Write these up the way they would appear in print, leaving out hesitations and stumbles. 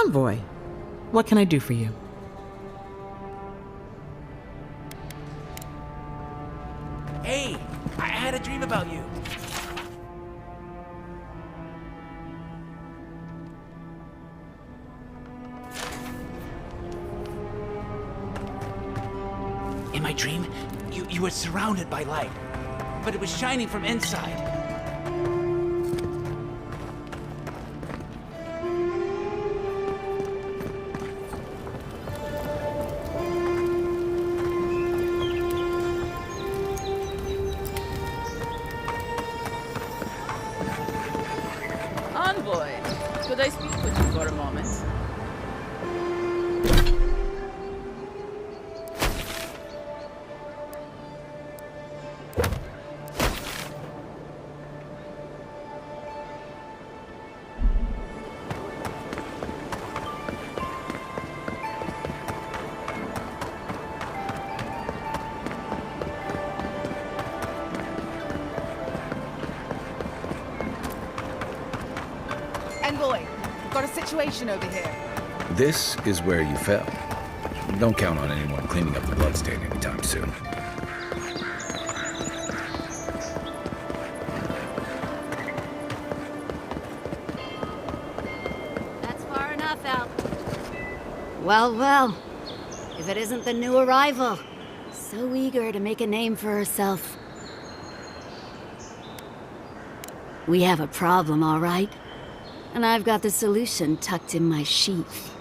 Envoy, what can I do for you? Hey, I had a dream about you. In my dream, you were surrounded by light, but it was shining from inside. Envoy, could I speak with you for a moment? Envoy, got a situation over here. This is where you fell. Don't count on anyone cleaning up the bloodstain anytime soon. That's far enough out. Well, well. If it isn't the new arrival. So eager to make a name for herself. We have a problem, all right? And I've got the solution tucked in my sheath.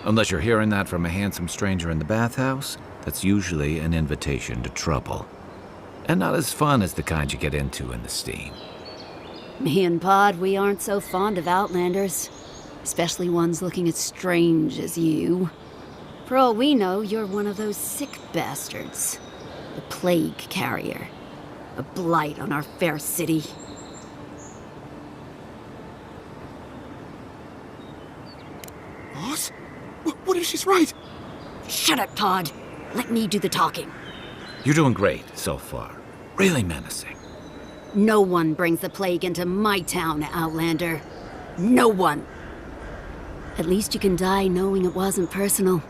Unless you're hearing that from a handsome stranger in the bathhouse, that's usually an invitation to trouble. And not as fun as the kind you get into in the steam. Me and Pod, we aren't so fond of Outlanders. Especially ones looking as strange as you. For all we know, you're one of those sick bastards. The plague carrier. A blight on our fair city. Boss? What if she's right? Shut up, Todd. Let me do the talking. You're doing great so far. Really menacing. No one brings the plague into my town, Outlander. No one. At least you can die knowing it wasn't personal.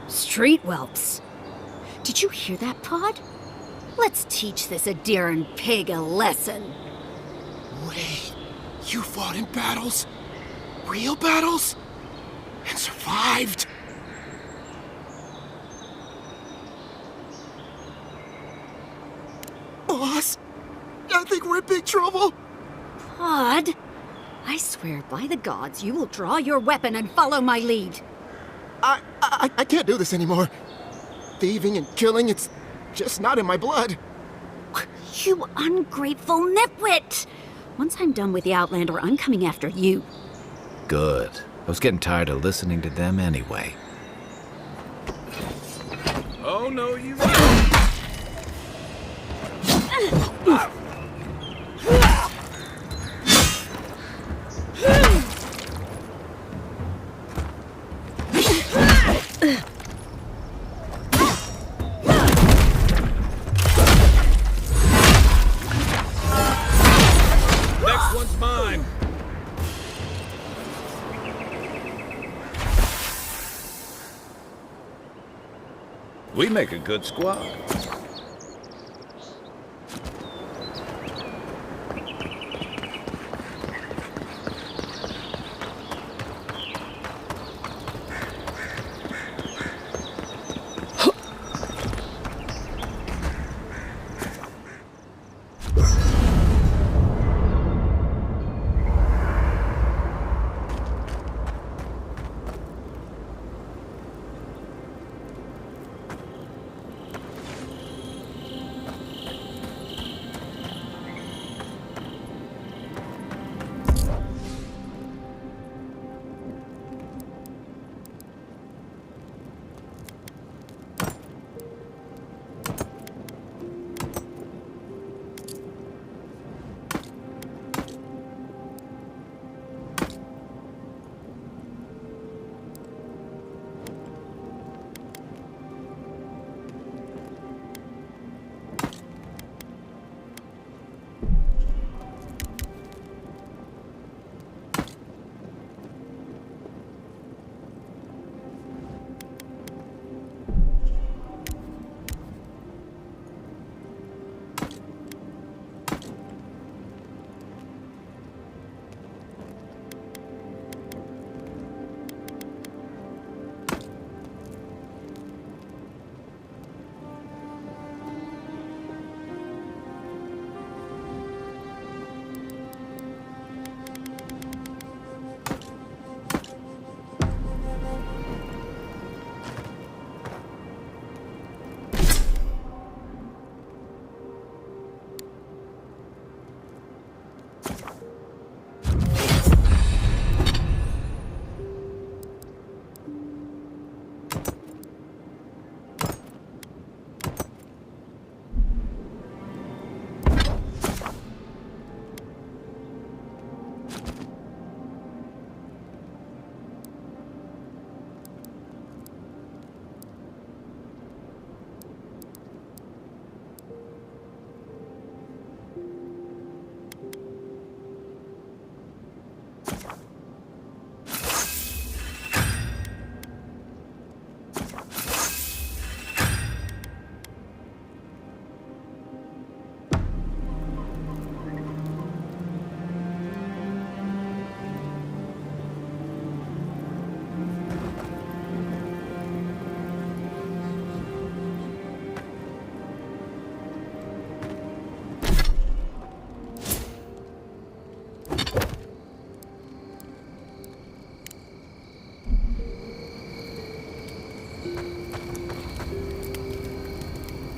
Street whelps. Did you hear that, Pod? Let's teach this Aedyran pig a lesson. Wait, you fought in battles? Real battles? And survived? Boss, I think we're in big trouble. Pod, I swear by the gods you will draw your weapon and follow my lead. I can't do this anymore. Thieving and killing, it's just not in my blood. You ungrateful nitwit! Once I'm done with the Outlander, I'm coming after you. Good. I was getting tired of listening to them anyway. Oh, no, you... Next one's mine. We make a good squad.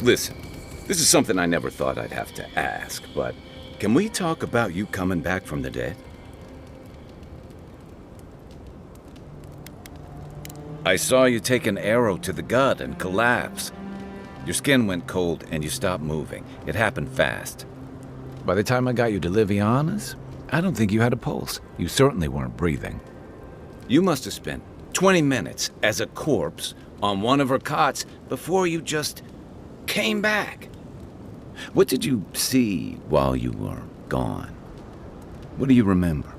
Listen, this is something I never thought I'd have to ask, but can we talk about you coming back from the dead? I saw you take an arrow to the gut and collapse. Your skin went cold and you stopped moving. It happened fast. By the time I got you to Liviana's, I don't think you had a pulse. You certainly weren't breathing. You must have spent 20 minutes as a corpse on one of her cots before you just came back. What did you see while you were gone? What do you remember?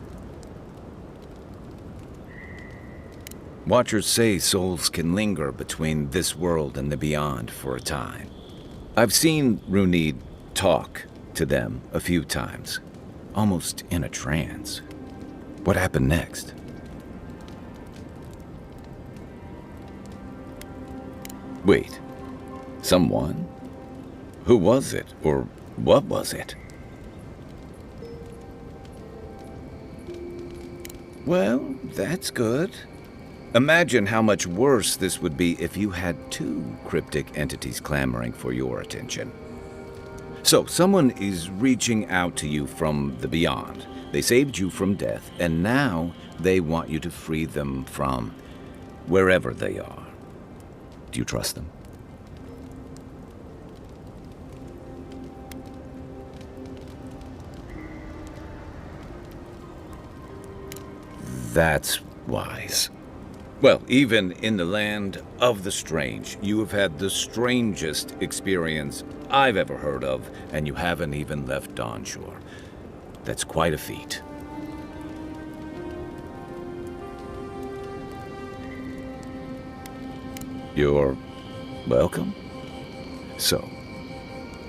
Watchers say souls can linger between this world and the beyond for a time. I've seen Runid talk to them a few times, almost in a trance. What happened next? Wait, someone? Who was it, or what was it? Well, that's good. Imagine how much worse this would be if you had two cryptic entities clamoring for your attention. So, someone is reaching out to you from the beyond. They saved you from death, and now they want you to free them from wherever they are. Do you trust them? That's wise. Well, even in the land of the strange, you have had the strangest experience I've ever heard of, and you haven't even left Dawnshore. That's quite a feat. You're welcome. So,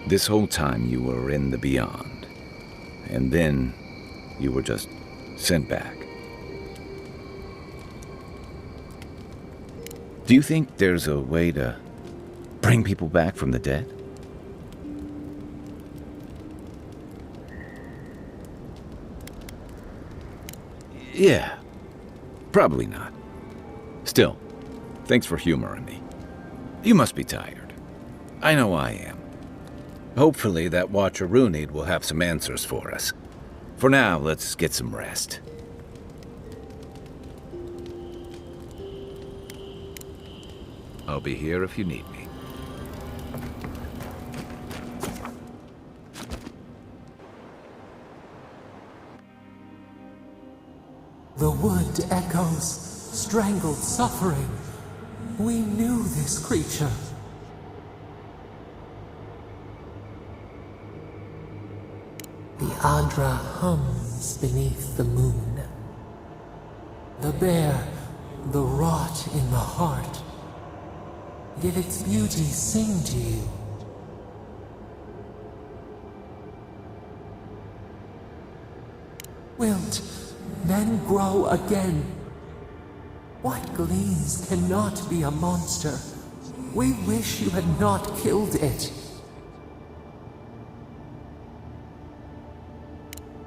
this whole time you were in the beyond, and then you were just sent back. Do you think there's a way to bring people back from the dead? Yeah, probably not. Still, thanks for humoring me. You must be tired. I know I am. Hopefully that Watcher Runid will have some answers for us. For now, let's get some rest. I'll be here if you need me. The wood echoes, strangled suffering. We knew this creature. The Adra hums beneath the moon. The bear, the rot in the heart. Did its beauty sing to you? Wilt then grow again. What gleams cannot be a monster? We wish you had not killed it.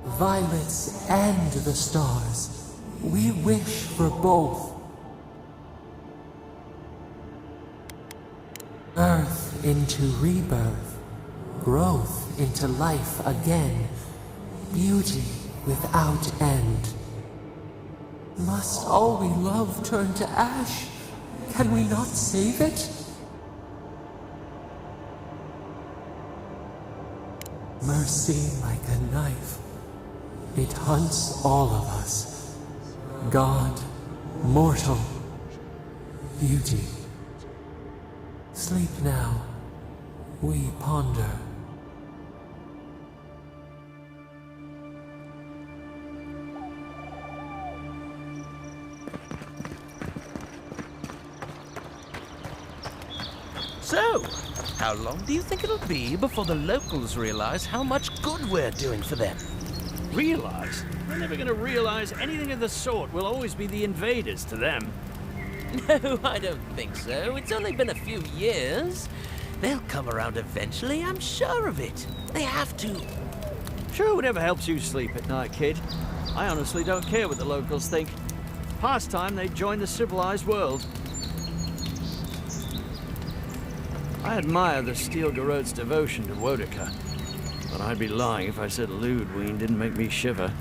Violets and the stars. We wish for both. Birth into rebirth, growth into life again, beauty without end. Must all we love turn to ash? Can we not save it? Mercy like a knife. It hunts all of us. God, mortal, beauty. Sleep now. We ponder. So, how long do you think it'll be before the locals realize how much good we're doing for them? Realize? They're never gonna realize anything of the sort. We'll always be the invaders to them. No, I don't think so. It's only been a few years. They'll come around eventually, I'm sure of it. They have to. Sure, whatever helps you sleep at night, kid. I honestly don't care what the locals think. Past time they joined the civilized world. I admire the Steel Garot's devotion to Wodika, but I'd be lying if I said Ludwig didn't make me shiver.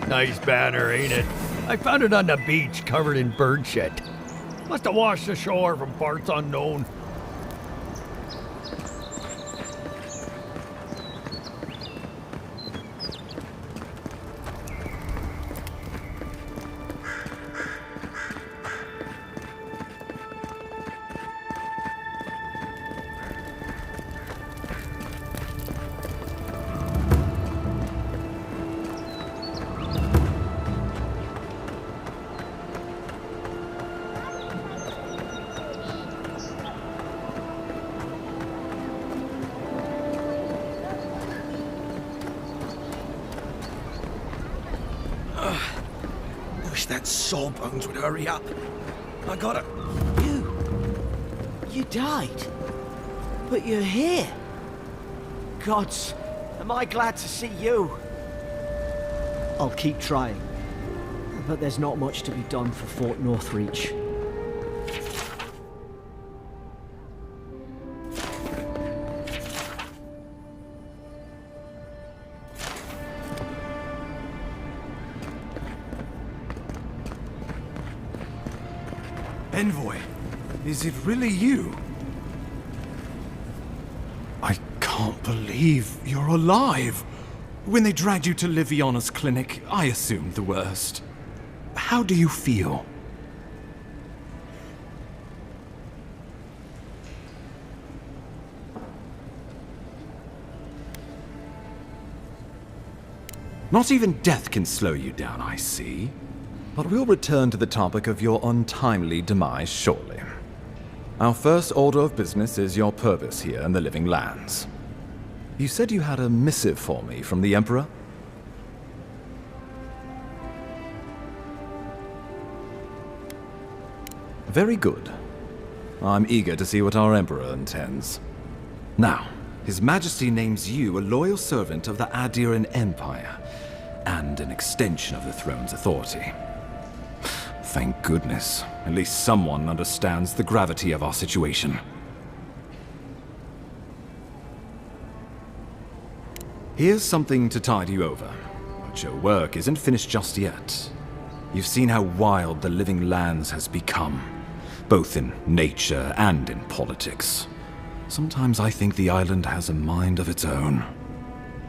Nice banner, ain't it? I found it on the beach, covered in bird shit. Must have washed ashore from parts unknown. That sawbones would hurry up. I gotta... You died? But you're here. Gods, am I glad to see you. I'll keep trying. But there's not much to be done for Fort Northreach. Envoy, is it really you? I can't believe you're alive. When they dragged you to Liviana's clinic, I assumed the worst. How do you feel? Not even death can slow you down, I see. But we'll return to the topic of your untimely demise shortly. Our first order of business is your purpose here in the Living Lands. You said you had a missive for me from the Emperor? Very good. I'm eager to see what our Emperor intends. Now, His Majesty names you a loyal servant of the Aedyran Empire, and an extension of the throne's authority. Thank goodness. At least someone understands the gravity of our situation. Here's something to tide you over, but your work isn't finished just yet. You've seen how wild the Living Lands has become, both in nature and in politics. Sometimes I think the island has a mind of its own.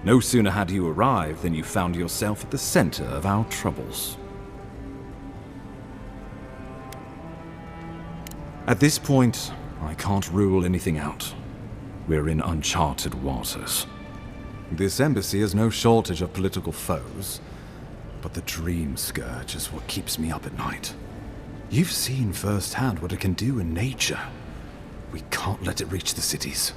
No sooner had you arrived than you found yourself at the center of our troubles. At this point, I can't rule anything out. We're in uncharted waters. This embassy has no shortage of political foes, but the Dream Scourge is what keeps me up at night. You've seen firsthand what it can do in nature. We can't let it reach the cities.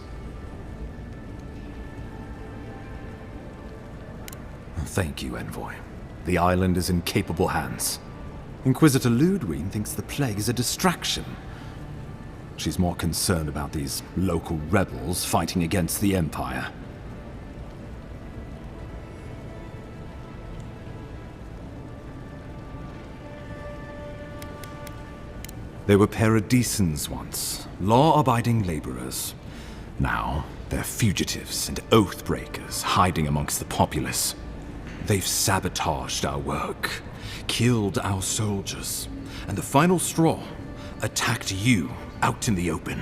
Thank you, Envoy. The island is in capable hands. Inquisitor Ludwig thinks the plague is a distraction. She's more concerned about these local rebels fighting against the Empire. They were Paradisans once, law-abiding laborers. Now, they're fugitives and oath-breakers hiding amongst the populace. They've sabotaged our work, killed our soldiers, and the final straw, attacked you out in the open.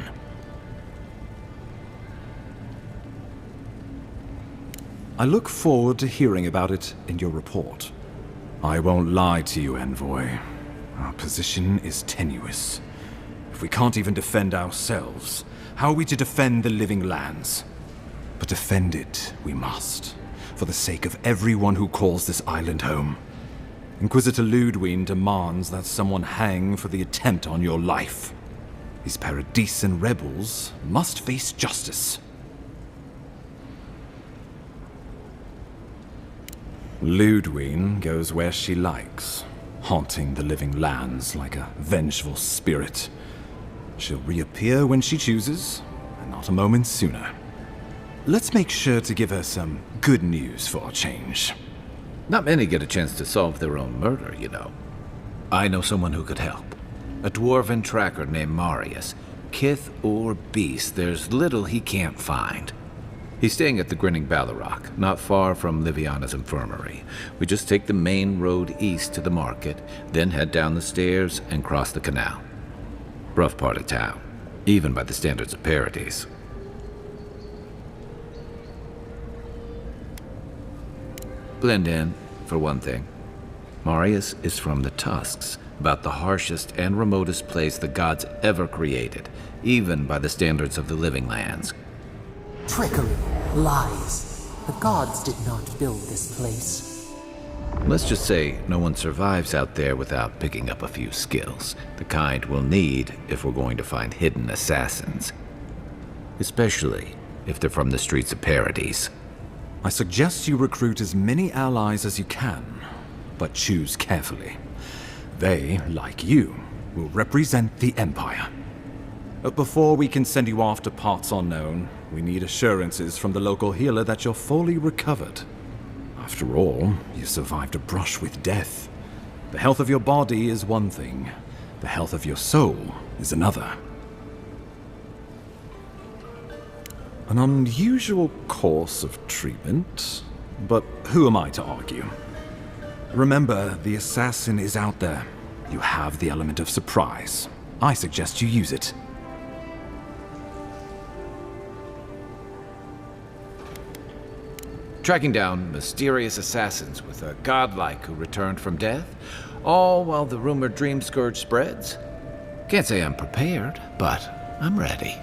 I look forward to hearing about it in your report. I won't lie to you, Envoy. Our position is tenuous. If we can't even defend ourselves, how are we to defend the living lands? But defend it we must, for the sake of everyone who calls this island home. Inquisitor Ludwig demands that someone hang for the attempt on your life. These Paradisan rebels must face justice. Ludwig goes where she likes, haunting the living lands like a vengeful spirit. She'll reappear when she chooses, and not a moment sooner. Let's make sure to give her some good news for a change. Not many get a chance to solve their own murder, you know. I know someone who could help. A dwarven tracker named Marius. Kith or beast, there's little he can't find. He's staying at the Grinning Ballarrock, not far from Liviana's infirmary. We just take the main road east to the market, then head down the stairs and cross the canal. Rough part of town, even by the standards of Paradis. Blend in, for one thing. Marius is from the Tusks, about the harshest and remotest place the gods ever created, even by the standards of the living lands. Trickery, lies. The gods did not build this place. Let's just say no one survives out there without picking up a few skills, the kind we'll need if we're going to find hidden assassins. Especially if they're from the streets of Paradis. I suggest you recruit as many allies as you can, but choose carefully. They, like you, will represent the Empire. But before we can send you off to parts unknown, we need assurances from the local healer that you're fully recovered. After all, you survived a brush with death. The health of your body is one thing. The health of your soul is another. An unusual course of treatment, but who am I to argue? Remember, the assassin is out there. You have the element of surprise. I suggest you use it. Tracking down mysterious assassins with a godlike who returned from death, all while the rumored dream scourge spreads. Can't say I'm prepared, but I'm ready.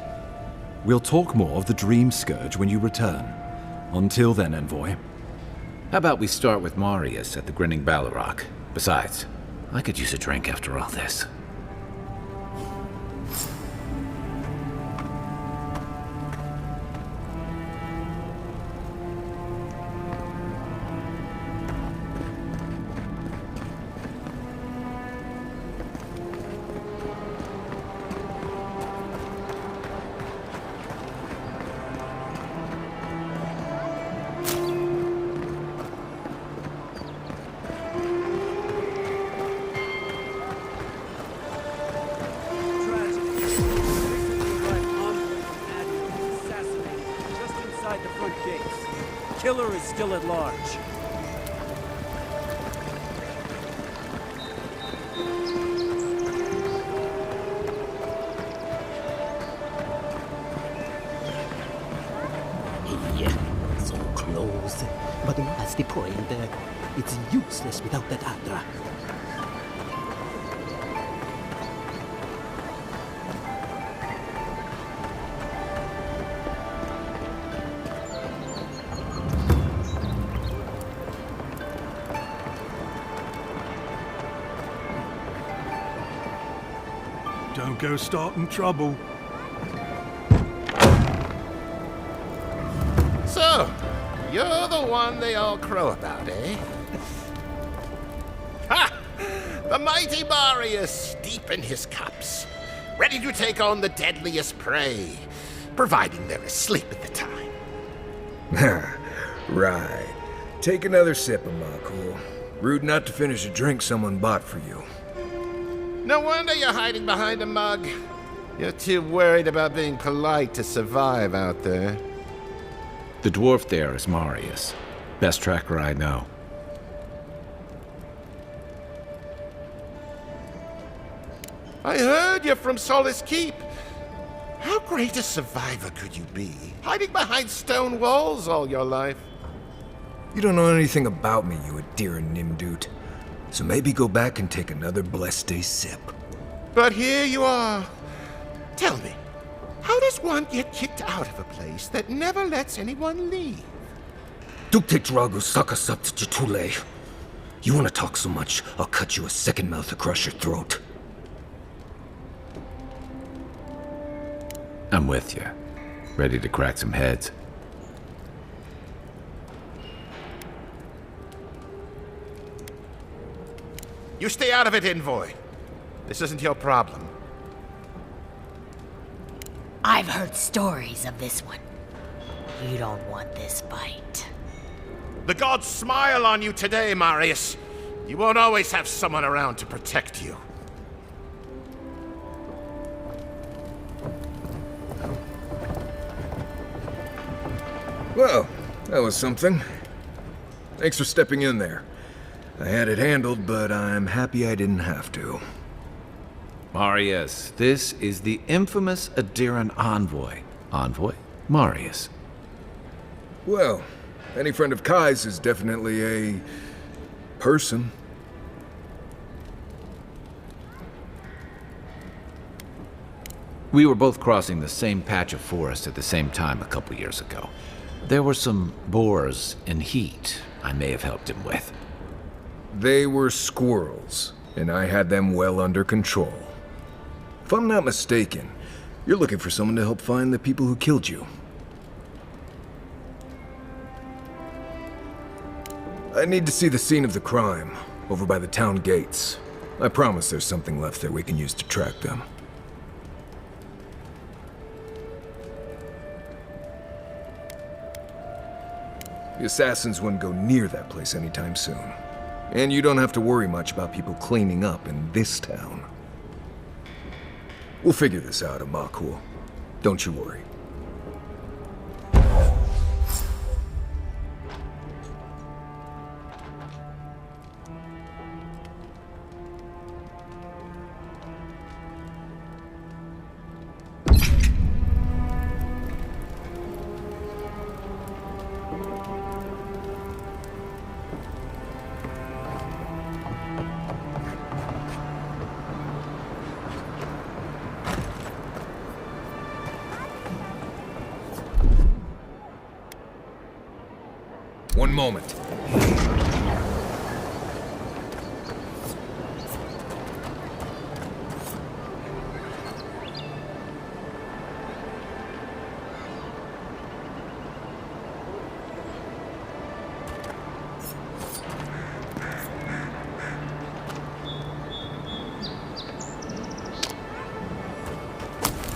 We'll talk more of the dream scourge when you return. Until then, Envoy. How about we start with Marius at the Grinning Ballarrock? Besides, I could use a drink after all this. Killer is still at large. Yeah, so close. But what's the point? It's useless without that Adra. Don't go starting trouble. So, You're the one they all crow about, eh? Ha! The mighty Marius, deep in his cups, ready to take on the deadliest prey, providing they're asleep at the time. Right. Take another sip of my cool. Rude not to finish a drink someone bought for you. No wonder you're hiding behind a mug. You're too worried about being polite to survive out there. The dwarf there is Marius. Best tracker I know. I heard you're from Solace Keep. How great a survivor could you be, hiding behind stone walls all your life? You don't know anything about me, you Aedyran Nimdut. So maybe go back and take another blessed day sip. But here you are. Tell me, how does one get kicked out of a place that never lets anyone leave? Dukte Drago Sakasap Jitule. You wanna talk so much, I'll cut you a second mouth across your throat. I'm with you. Ready to crack some heads. You stay out of it, Envoy. This isn't your problem. I've heard stories of this one. You don't want this fight. The gods smile on you today, Marius. You won't always have someone around to protect you. Well, that was something. Thanks for stepping in there. I had it handled, but I'm happy I didn't have to. Marius, this is the infamous Aedyran envoy. Envoy? Marius. Well, any friend of Kai's is definitely a... person. We were both crossing the same patch of forest at the same time a couple years ago. There were some boars in heat I may have helped him with. They were squirrels, and I had them well under control. If I'm not mistaken, you're looking for someone to help find the people who killed you. I need to see the scene of the crime, over by the town gates. I promise there's something left there we can use to track them. The assassins wouldn't go near that place anytime soon. And you don't have to worry much about people cleaning up in this town. We'll figure this out, Amakul. Don't you worry. One moment.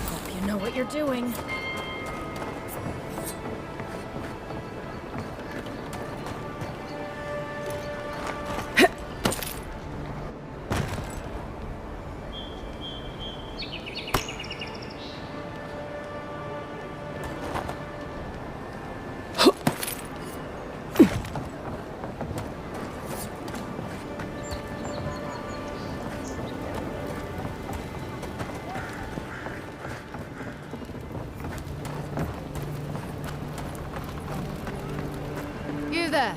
Hope you know what you're doing. You there?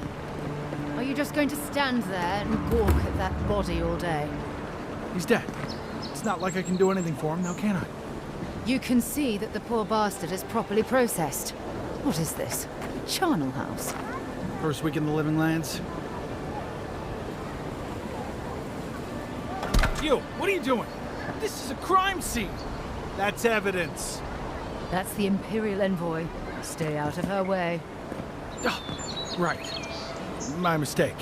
Are you just going to stand there and gawk at that body all day? He's dead. It's not like I can do anything for him now, can I? You can see that the poor bastard is properly processed. What is this? Charnel House? First week in the Living Lands. You, what are you doing? This is a crime scene. That's evidence. That's the Imperial Envoy. Stay out of her way. Oh, Right. My mistake.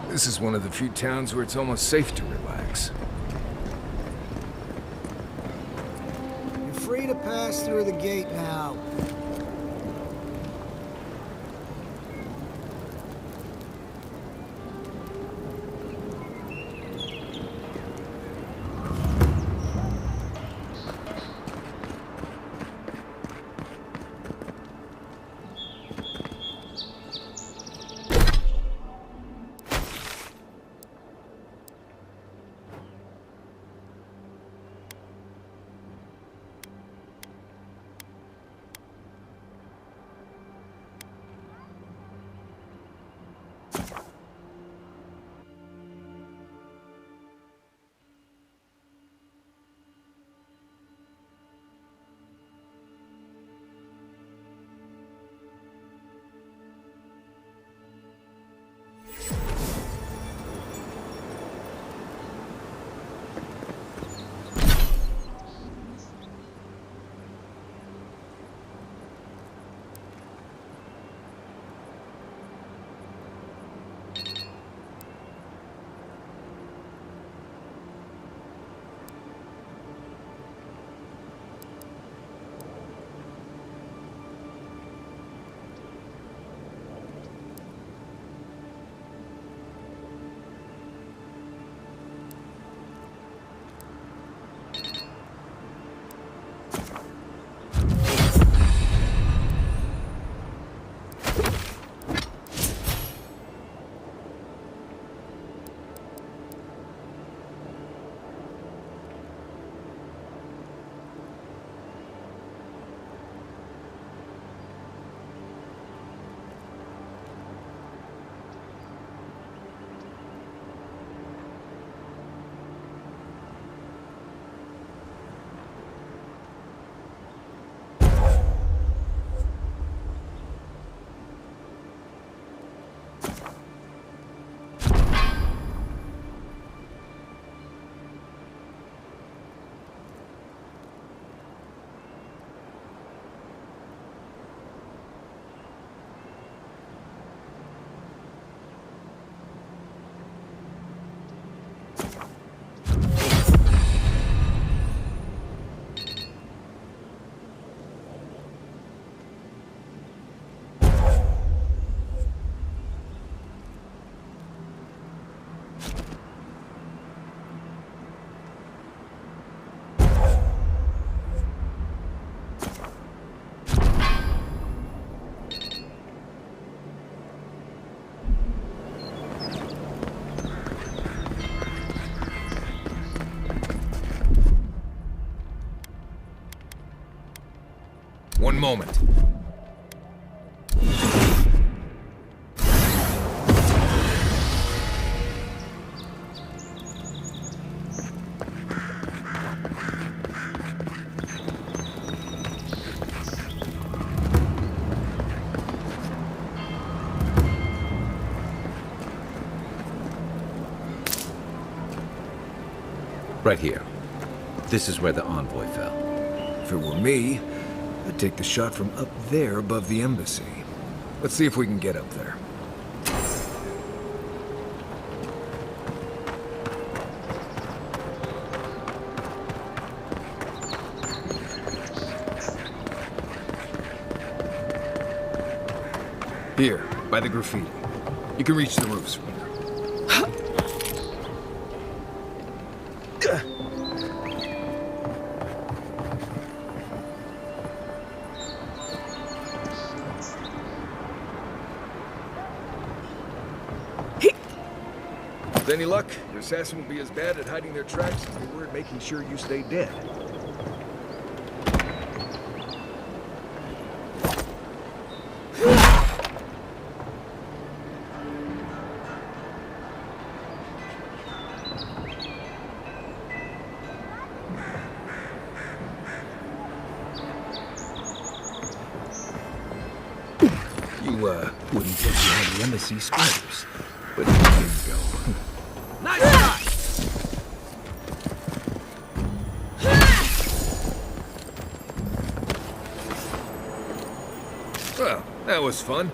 This is one of the few towns where it's almost safe to relax. You're free to pass through the gate now. One moment. Right here. This is where the envoy fell. If it were me, I'd take the shot from up there above the embassy. Let's see if we can get up there. Here, by the graffiti. You can reach the roofs from there. With any luck, your assassin will be as bad at hiding their tracks as they were at making sure you stay dead. You, wouldn't think you had the embassy spiders. But here you go. Nice shot! Well, that was fun.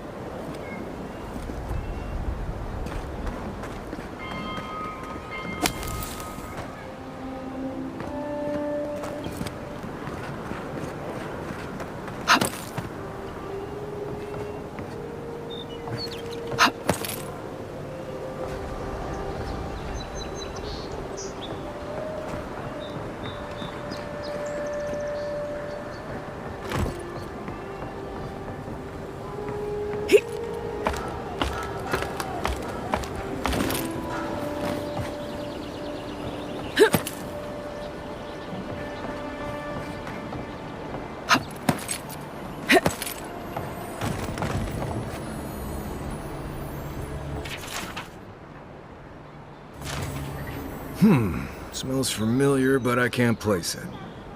Smells familiar, but I can't place it.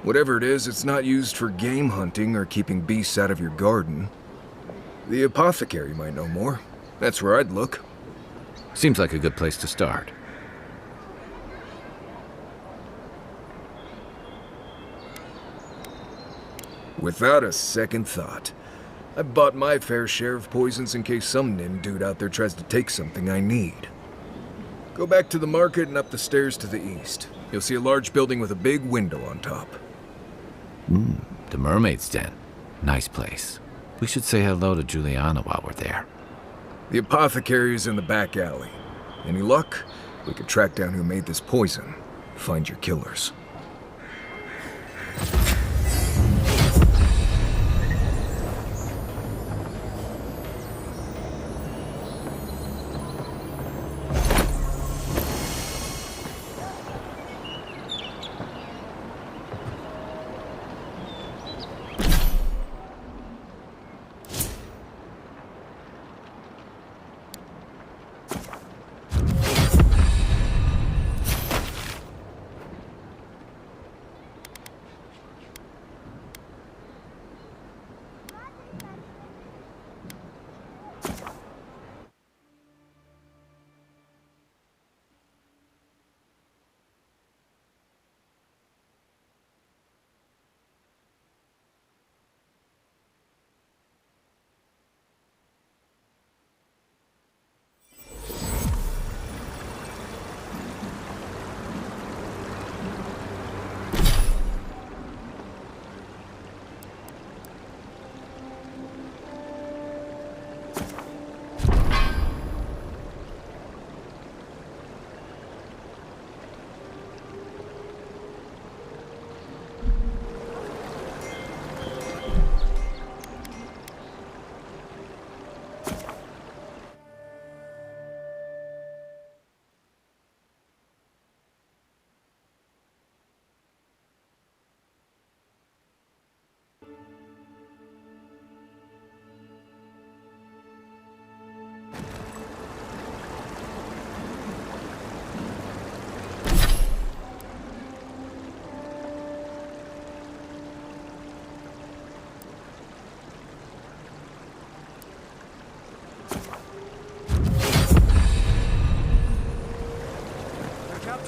Whatever it is, it's not used for game hunting or keeping beasts out of your garden. The apothecary might know more. That's where I'd look. Seems like a good place to start. Without a second thought. I've bought my fair share of poisons in case some nin dude out there tries to take something I need. Go back to the market and up the stairs to the east. You'll see a large building with a big window on top. The Mermaid's Den. Nice place. We should say hello to Juliana while we're there. The apothecary is in the back alley. Any luck? We could track down who made this poison. Find your killers.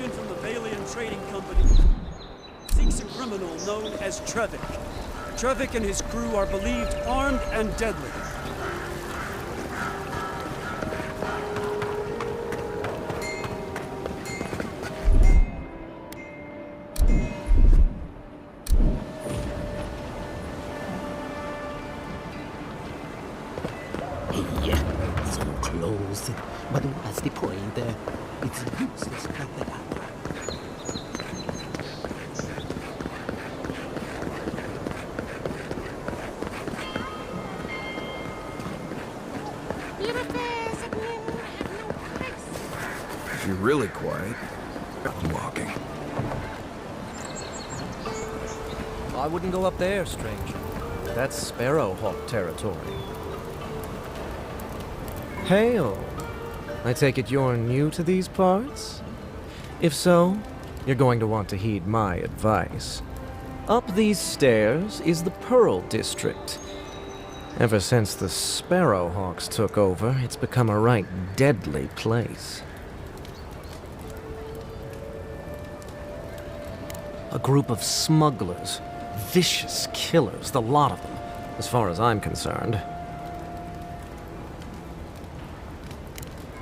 From the Valian Trading Company seeks a criminal known as Trevik. Trevik and his crew are believed armed and deadly. Yeah, so close. But what's the point? It's useless without that Adra. If you're really quiet, I'm walking. I wouldn't go up there, stranger. That's Sparrowhawk territory. Hail. I take it you're new to these parts? If so, you're going to want to heed my advice. Up these stairs is the Pearl District. Ever since the Sparrowhawks took over, it's become a right deadly place. A group of smugglers, vicious killers, the lot of them, as far as I'm concerned.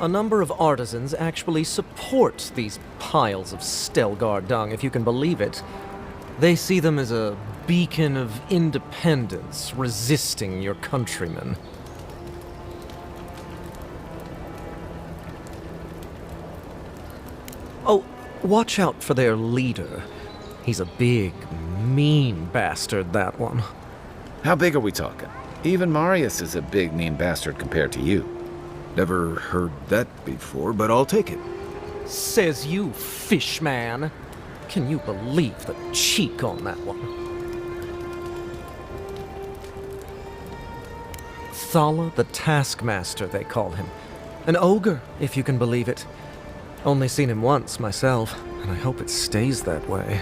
A number of artisans actually support these piles of Stelgar dung, if you can believe it. They see them as a beacon of independence, resisting your countrymen. Oh, watch out for their leader. He's a big, mean bastard, that one. How big are we talking? Even Marius is a big, mean bastard compared to you. Never heard that before, but I'll take it. Says you, fishman. Can you believe the cheek on that one? Thala the Taskmaster, they call him. An ogre, if you can believe it. Only seen him once, myself, and I hope it stays that way.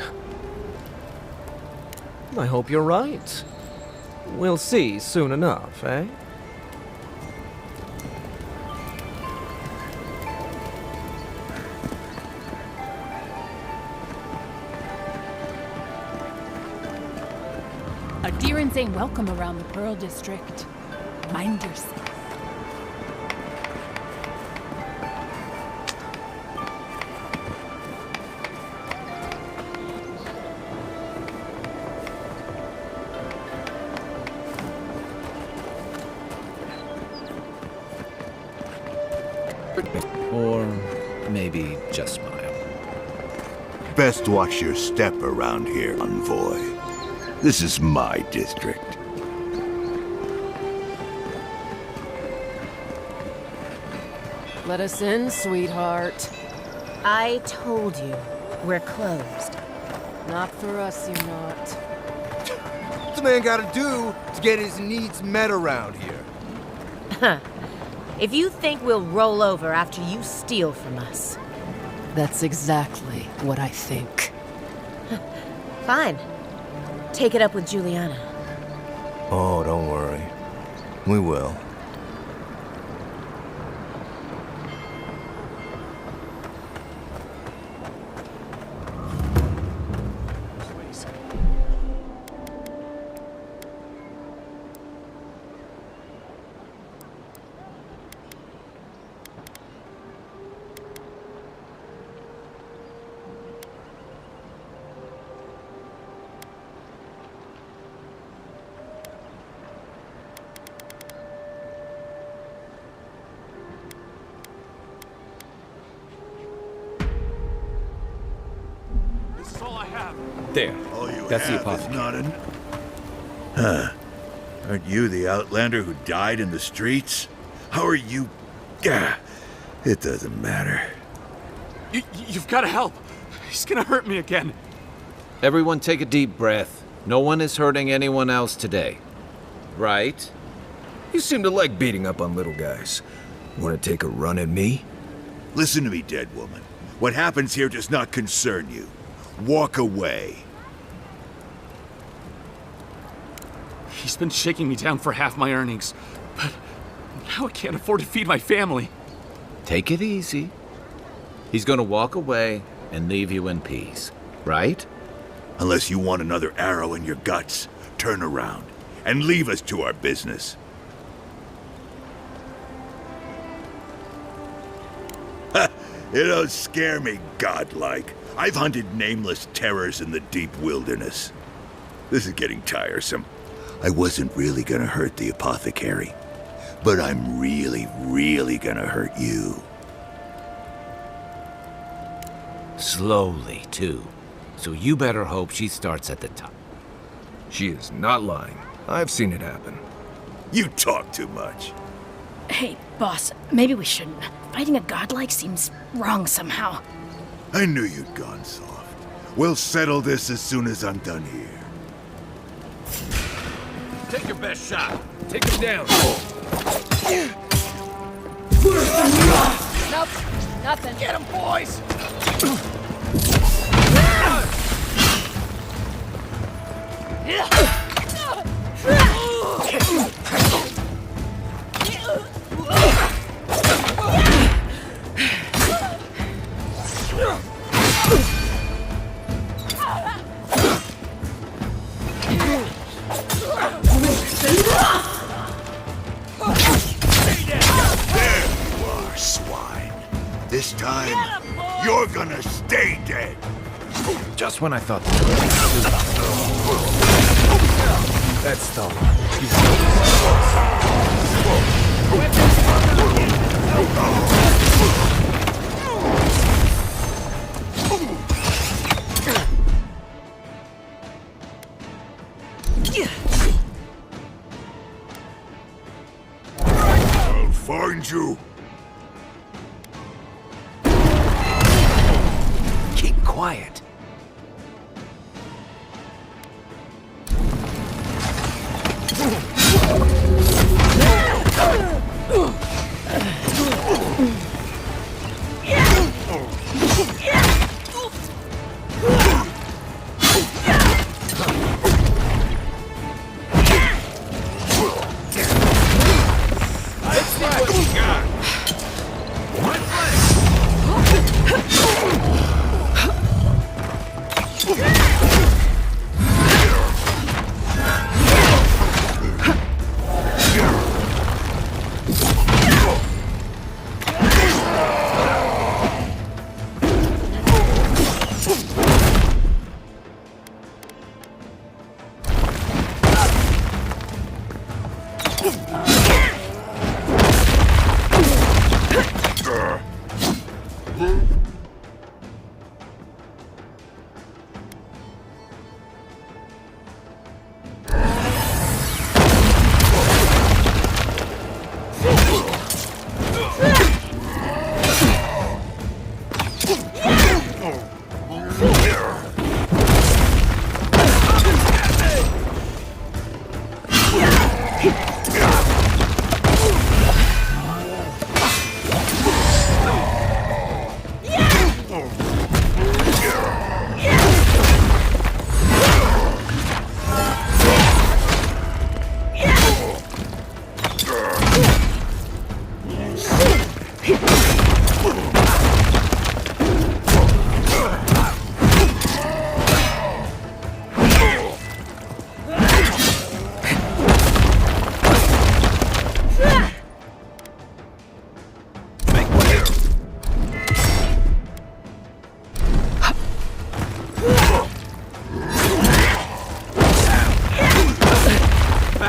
I hope you're right. We'll see soon enough, eh? Aedyran's ain't welcome around the Pearl District. Mind yourself. Or maybe just smile. Best watch your step around here, envoy. This is my district. Let us in, sweetheart. I told you, we're closed. Not for us, you're not. What's the man gotta do to get his needs met around here? Huh. If you think we'll roll over after you steal from us. That's exactly what I think. Fine. Take it up with Juliana. Oh, don't worry. We will. There. All you That's the have is apothecary. not an... Huh. Aren't you the outlander who died in the streets? How are you... Gah. It doesn't matter. You've got to help. He's gonna hurt me again. Everyone take a deep breath. No one is hurting anyone else today. Right? You seem to like beating up on little guys. Want to take a run at me? Listen to me, dead woman. What happens here does not concern you. Walk away. He's been shaking me down for half my earnings, but now I can't afford to feed my family. Take it easy. He's gonna walk away and leave you in peace, right? Unless you want another arrow in your guts, turn around and leave us to our business. Ha! You don't scare me, godlike. I've hunted nameless terrors in the deep wilderness. This is getting tiresome. I wasn't really gonna hurt the apothecary, but I'm really, really gonna hurt you. Slowly, too. So you better hope she starts at the top. She is not lying. I've seen it happen. You talk too much. Hey, boss, maybe we shouldn't. Fighting a godlike seems wrong somehow. I knew you'd gone soft. We'll settle this as soon as I'm done here. Take your best shot. Take him down. Nope, nothing. Get him, boys! This time, you're gonna stay dead. Just when I thought That's the I'll find you. keep quiet.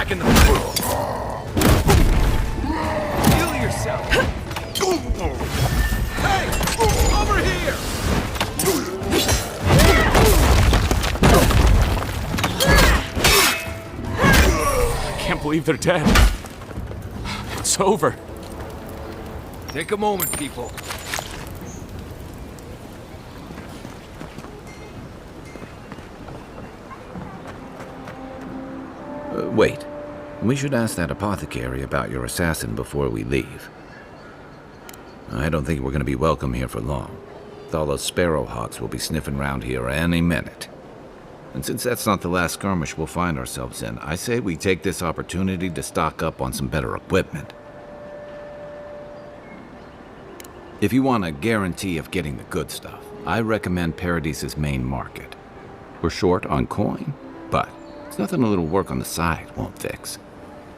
back in the heal yourself. Hey, over here. I can't believe they're dead. It's over. Take a moment, people. Wait. We should ask that apothecary about your assassin before we leave. I don't think we're going to be welcome here for long. All those sparrowhawks will be sniffing around here any minute. And since that's not the last skirmish we'll find ourselves in, I say we take this opportunity to stock up on some better equipment. If you want a guarantee of getting the good stuff, I recommend Paradis's main market. We're short on coin, but it's nothing a little work on the side won't fix.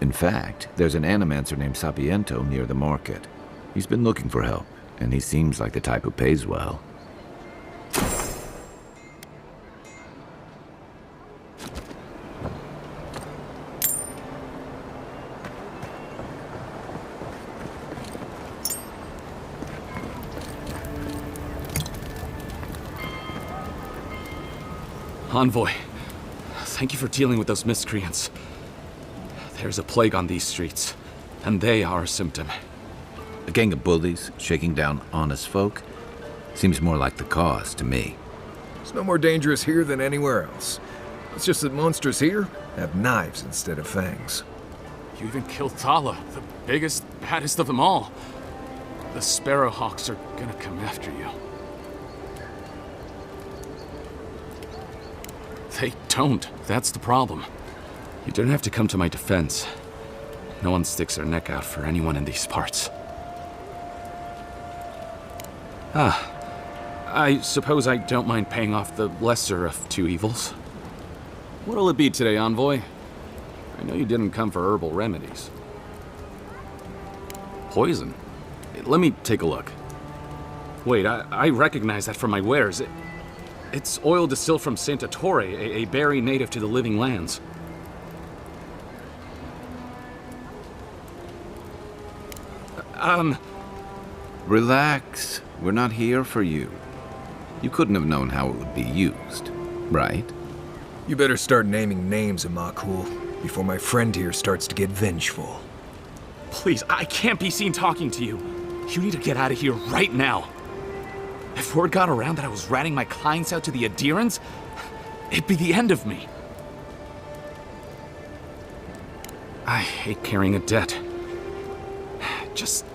In fact, there's an animancer named Sapiento near the market. He's been looking for help, and he seems like the type who pays well. Envoy, thank you for dealing with those miscreants. There's a plague on these streets, and they are a symptom. A gang of bullies shaking down honest folk? Seems more like the cause to me. It's no more dangerous here than anywhere else. It's just that monsters here have knives instead of fangs. You even killed Thala, the biggest, baddest of them all. The Sparrowhawks are gonna come after you. They don't. That's the problem. You don't have to come to my defense. No one sticks their neck out for anyone in these parts. I suppose I don't mind paying off the lesser of two evils. What'll it be today, Envoy? I know you didn't come for herbal remedies. Poison? Let me take a look. Wait, I recognize that from my wares. It's oil distilled from Santa Torre, a berry native to the Living Lands. Relax. We're not here for you. You couldn't have known how it would be used, right? You better start naming names, Amakul, before my friend here starts to get vengeful. Please, I can't be seen talking to you. You need to get out of here right now. If word got around that I was ratting my clients out to the Aedirans, it'd be the end of me. I hate carrying a debt. Just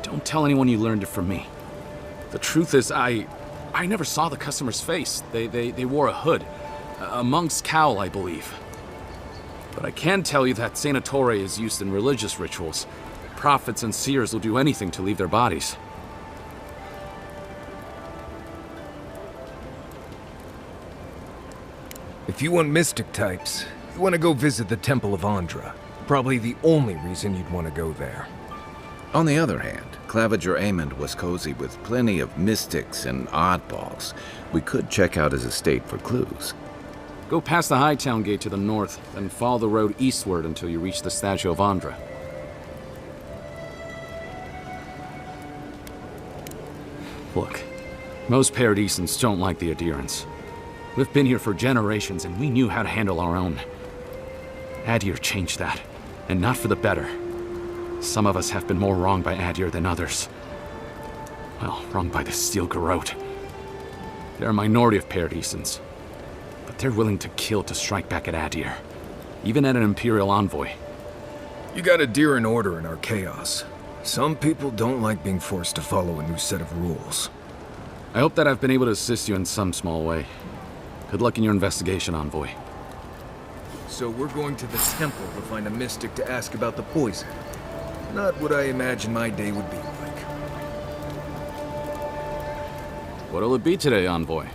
don't tell anyone you learned it from me. The truth is, I never saw the customer's face. They wore a hood. A monk's cowl, I believe. But I can tell you that Santa Torre is used in religious rituals. Prophets and seers will do anything to leave their bodies. If you want mystic types, you want to go visit the Temple of Andra. Probably the only reason you'd want to go there. On the other hand, Claviger Amond was cozy with plenty of mystics and oddballs. We could check out his estate for clues. Go past the Hightown Gate to the north, then follow the road eastward until you reach the statue of Andra. Look, most Paradisans don't like the Aedirans. We've been here for generations and we knew how to handle our own. Aedyr changed that, and not for the better. Some of us have been more wronged by Aedyr than others. Well, wronged by the Steel Garrote. They're a minority of Paradisans, but they're willing to kill to strike back at Aedyr, even at an Imperial envoy. You got Aedyran order in our chaos. Some people don't like being forced to follow a new set of rules. I hope that I've been able to assist you in some small way. Good luck in your investigation, Envoy. So we're going to the temple to find a mystic to ask about the poison. Not what I imagine my day would be like. What'll it be today, Envoy?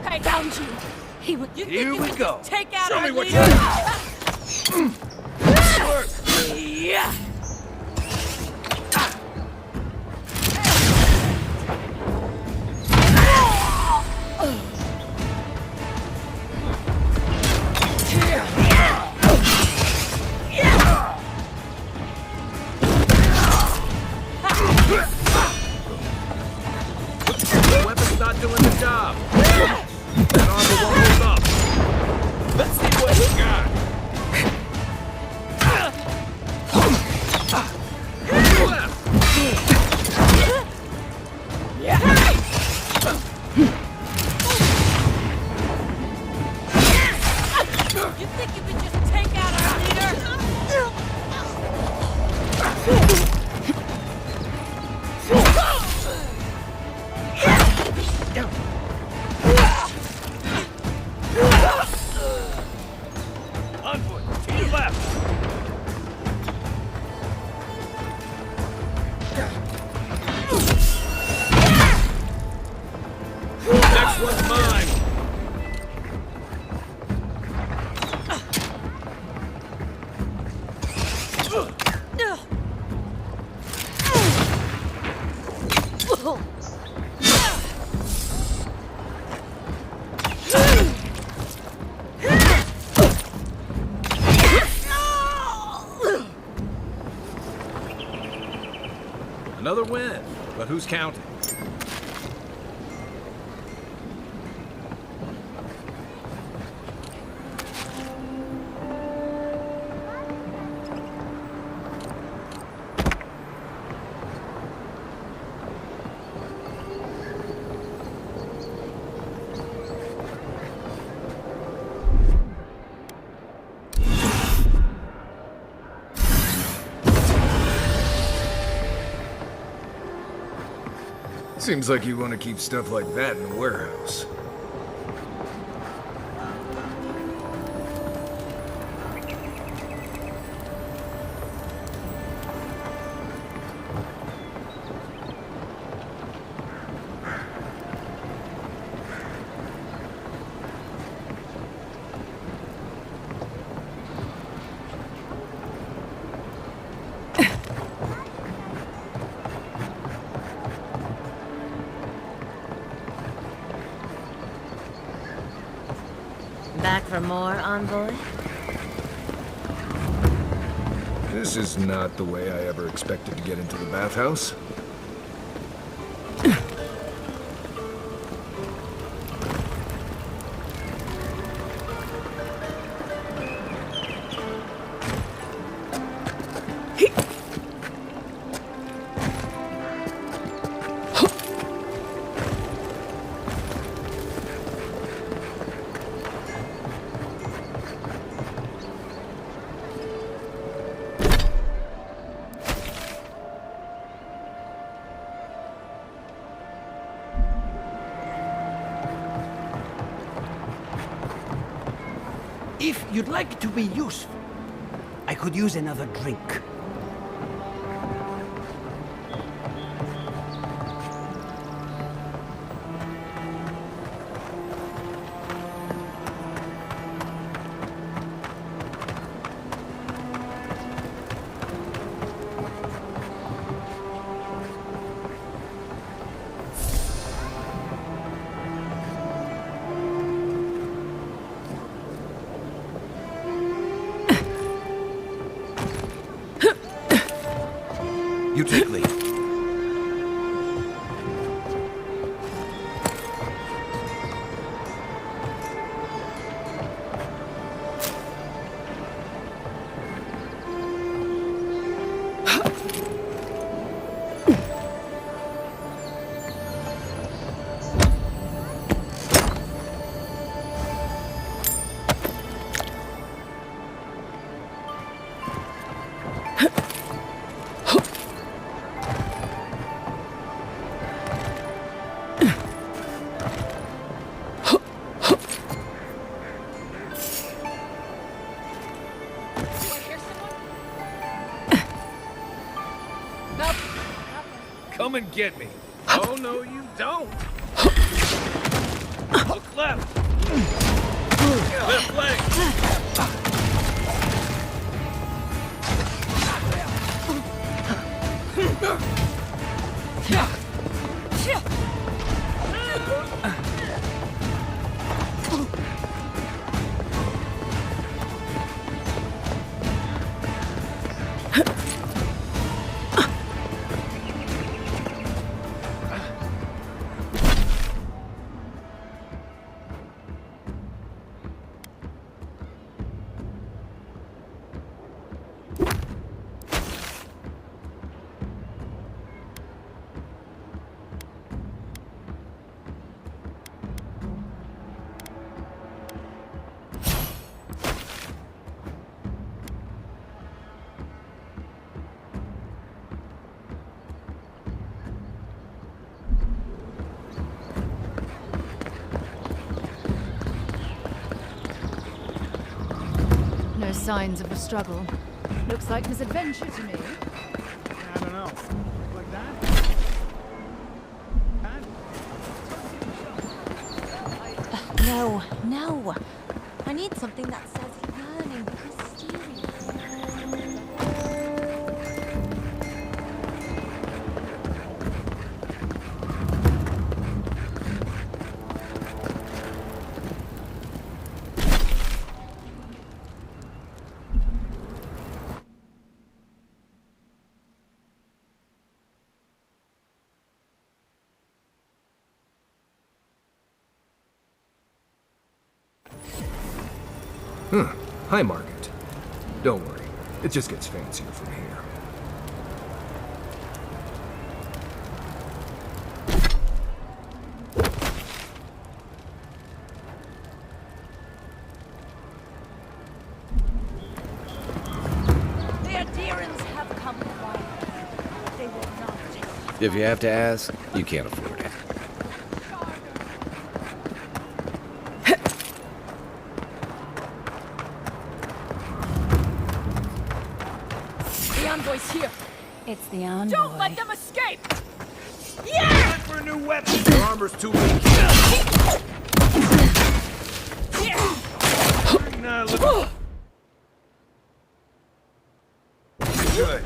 I found you. He would. Here we go. Take out Show our me what leader. Yeah. Weapon's not doing the job. That armor won't hold up. Let's see what we got. You think you can just take out our leader? Envoy, to your left. Next one's mine. Another win, but who's counting? Seems like you want to keep stuff like that in a warehouse. Back for more, envoy? This is not the way I ever expected to get into the bathhouse. If you'd like to be useful, I could use another drink. You take lead. Come and get me. Oh, no, you don't. Look left. Left leg. No signs of a struggle. Looks like misadventure to me. I don't know. Like that? No, no. I need something that says yearning, mysterious. Huh. Hi, Margaret. Don't worry. It just gets fancier from here. The Aedyarans have come quietly. They will not take. If you have to ask, you can't afford it. The envoy's here. It's the envoy. Don't let them escape! Yeah! Time for a new weapon. Your armor's too weak. Good.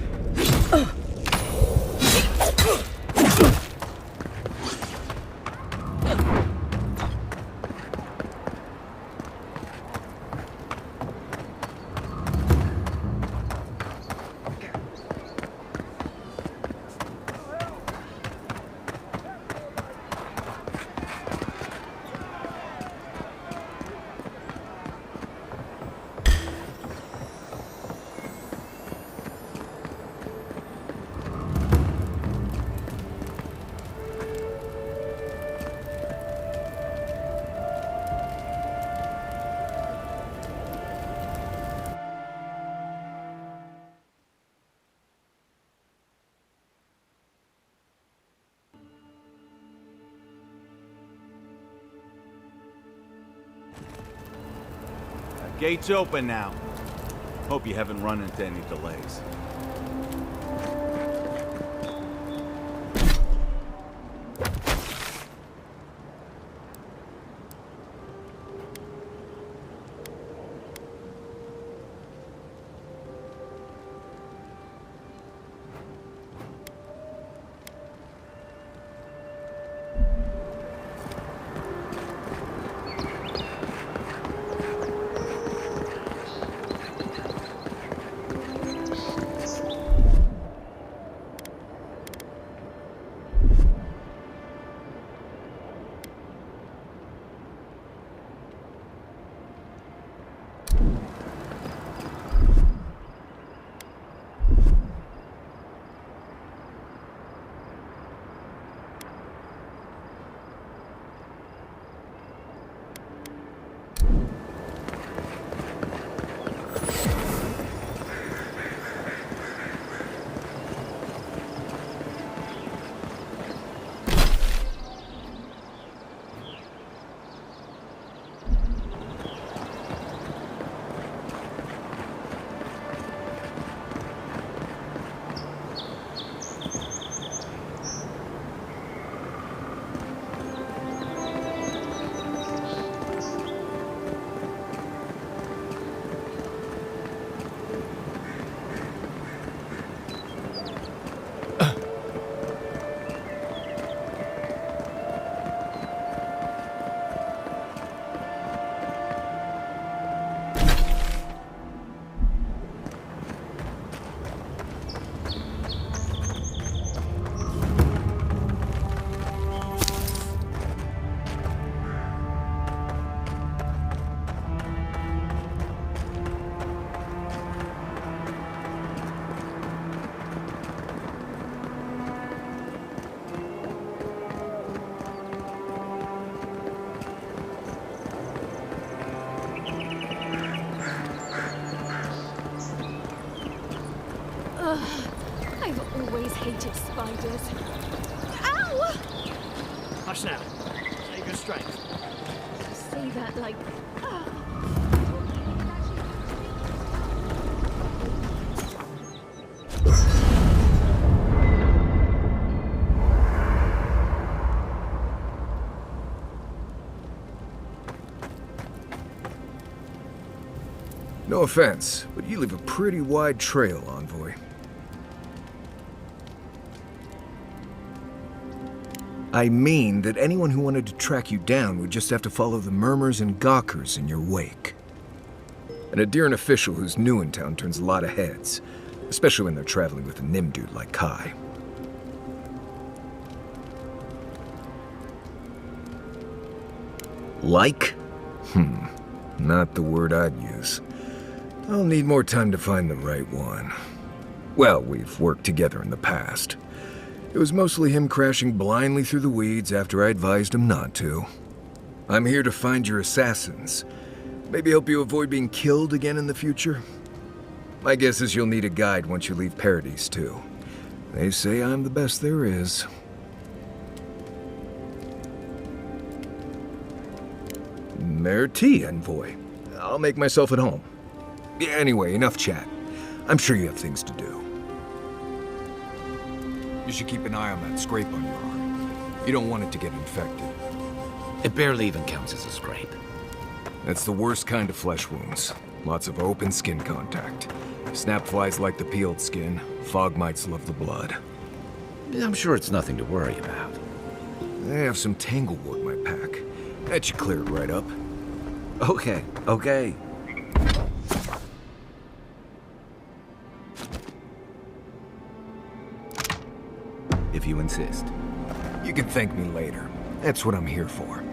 Gates open now. Hope you haven't run into any delays. I've always hated spiders. Ow! Hush now. Save your strength. You say that like... No offense, but you leave a pretty wide trail, Envoy. I mean that anyone who wanted to track you down would just have to follow the murmurs and gawkers in your wake. An Aedyran official who's new in town turns a lot of heads, especially when they're traveling with a Nim dude like Kai. Like? Not the word I'd use. I'll need more time to find the right one. Well, we've worked together in the past. It was mostly him crashing blindly through the weeds after I advised him not to. I'm here to find your assassins. Maybe help you avoid being killed again in the future. My guess is you'll need a guide once you leave Paradis, too. They say I'm the best there is. Merci, envoy. I'll make myself at home. Anyway, enough chat. I'm sure you have things to do. You should keep an eye on that scrape on your arm. You don't want it to get infected. It barely even counts as a scrape. That's the worst kind of flesh wounds. Lots of open skin contact. Snapflies like the peeled skin. Fog mites love the blood. I'm sure it's nothing to worry about. I have some tanglewort in my pack. That should clear it right up. Okay. If you insist. You can thank me later. That's what I'm here for.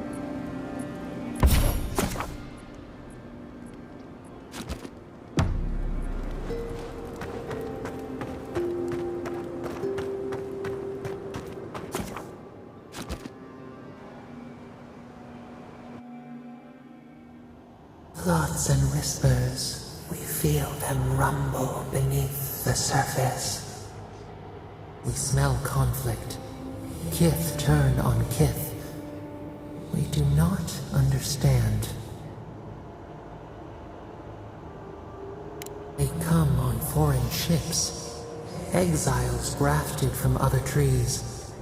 Thoughts and whispers, we feel them rumble beneath the surface. We smell conflict, kith turn on kith. We do not understand. They come on foreign ships, exiles grafted from other trees.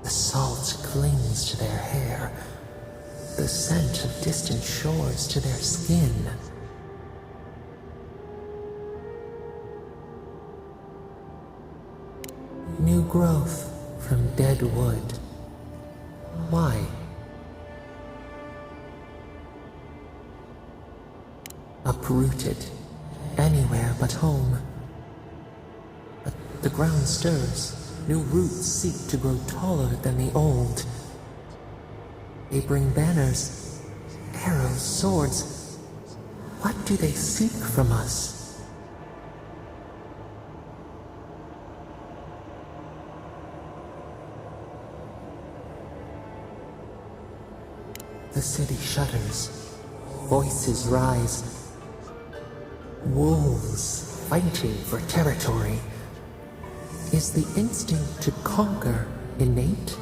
The salt clings to their hair, the scent of distant shores to their skin. New growth from dead wood. Why? Uprooted, anywhere but home. But the ground stirs, new roots seek to grow taller than the old. They bring banners, arrows, swords. What do they seek from us? The city shudders. Voices rise. Wolves fighting for territory. Is the instinct to conquer innate?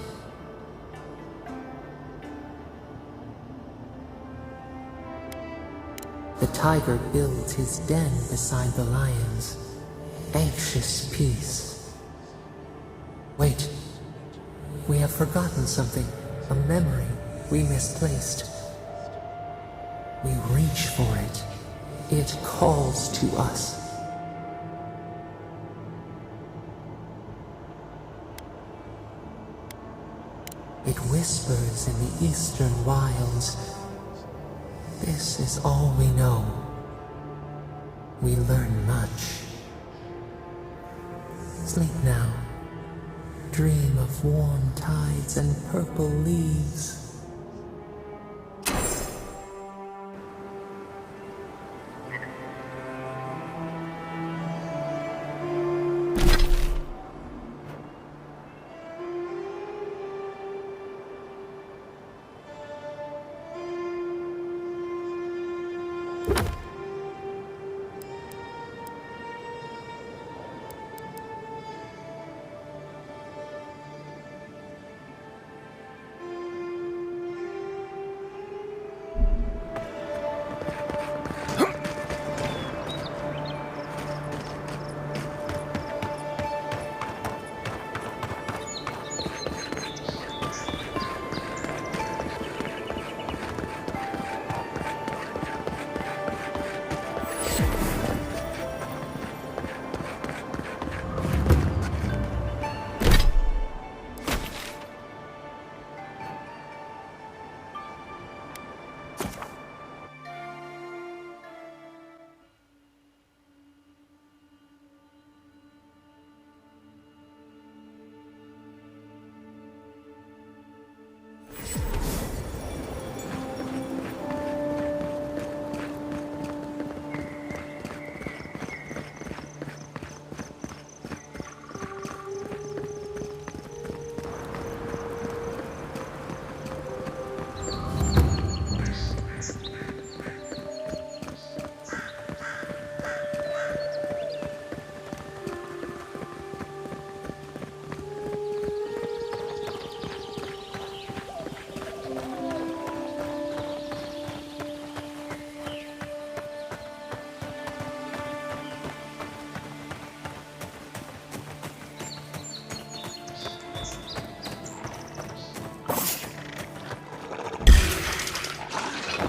The tiger builds his den beside the lions. Anxious peace. Wait. We have forgotten something. A memory we misplaced. We reach for it. It calls to us. It whispers in the eastern wilds. This is all we know. We learn much. Sleep now. Dream of warm tides and purple leaves.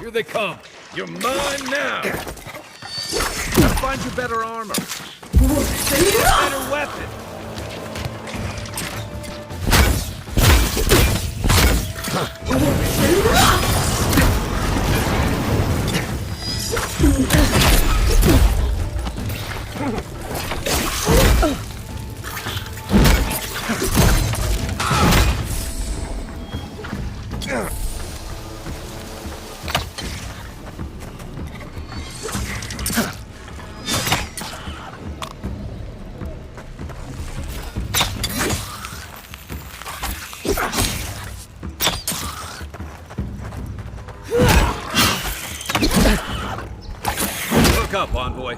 Here they come. You're mine now. Gotta find you better armor. Better weapon. Look up, envoy.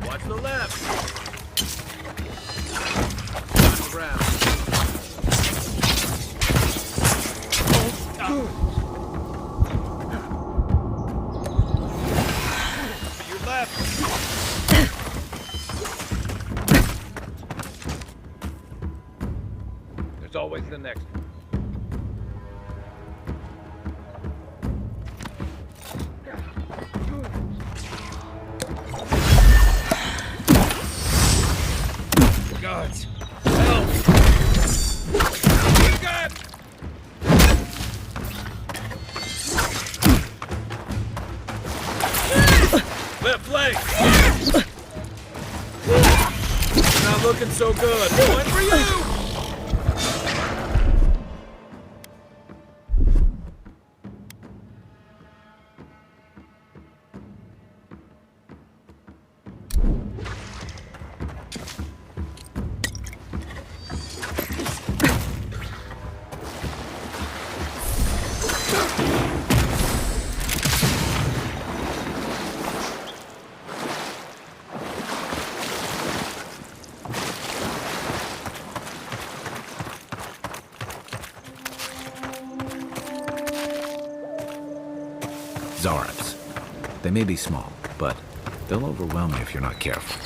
Watch the left. Around. Your left. There's always the next one. Guards, help! You got! Left leg! Not looking so good. One for you! Zarabs. They may be small, but they'll overwhelm you if you're not careful.